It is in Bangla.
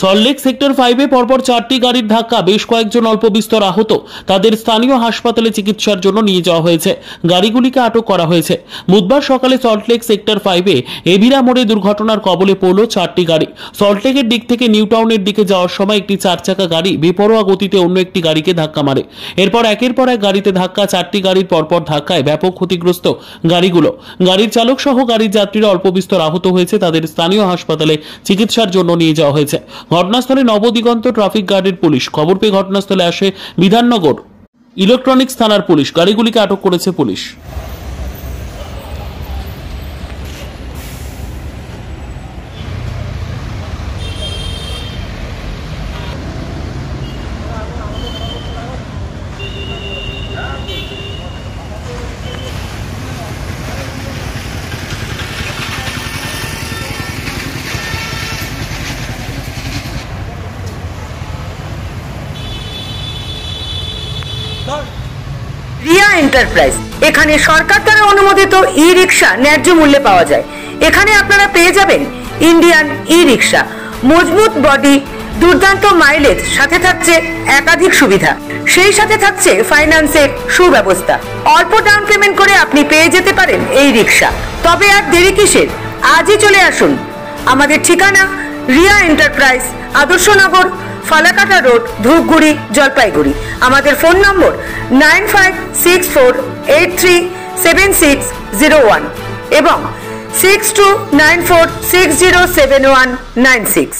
সল্টলেক সেক্টর 5-এ পরপর 4টি গাড়ির ধাক্কা, বেশ কয়েকজন অল্প বিস্তর আহত। তাদের স্থানীয় হাসপাতালে চিকিৎসার জন্য নিয়ে যাওয়া হয়েছে। গাড়িগুলিকে আটক করা হয়েছে। বুধবার সকালে সল্টলেক সেক্টর 5-এ এভিরা মোড়ে দুর্ঘটনার কবলে পড়ল 4টি গাড়ি। সল্টলেকের দিক থেকে নিউ টাউনের দিকে যাওয়ার সময় একটি 4 চাকা গাড়ি বেপরোয়া গতিতে অন্য একটি গাড়িকে ধাক্কা মারে। এরপর একের পর এক গাড়িতে ধাক্কা, 4টি গাড়ির পরপর ধাক্কায় ব্যাপক ক্ষতিগ্রস্ত গাড়িগুলো। গাড়ির চালক সহ গাড়ির যাত্রীরা অল্প বিস্তর আহত হয়েছে। তাদের স্থানীয় হাসপাতালে চিকিৎসার জন্য নিয়ে যাওয়া হয়েছে। ঘটনাস্থলে নবদিগন্ত ট্রাফিক গার্ডের পুলিশ। খবর পেয়ে ঘটনাস্থলে আসে বিধাননগর ইলেকট্রনিক্স থানার পুলিশ। গাড়িগুলিকে আটক করেছে পুলিশ। রিয়া এন্টারপ্রাইজ, এখানে সরকার দ্বারা অনুমোদিত ই রিক্সা ন্যায্য মূল্যে পাওয়া যায়। এখানে আপনারা পেয়ে যাবেন ইন্ডিয়ান ই রিক্সা, মজবুত বডি, দুর্দান্ত মাইলেজ, সাথে থাকছে একাধিক সুবিধা। সেই সাথে থাকছে ফাইন্যান্সের সুব্যবস্থা। অল্প ডাউন পেমেন্ট করে আপনি পেয়ে যেতে পারেন এই রিক্সা। তবে আর দেরি কিসের? আজই চলে আসুন। আমাদের ঠিকানা রিয়া এন্টারপ্রাইজ, আদর্শনগর, ফালাকাটা রোড, ধূপগুড়ি, জলপাইগুড়ি। আমাদের ফোন নম্বর 9564837601 এবং 6294607196।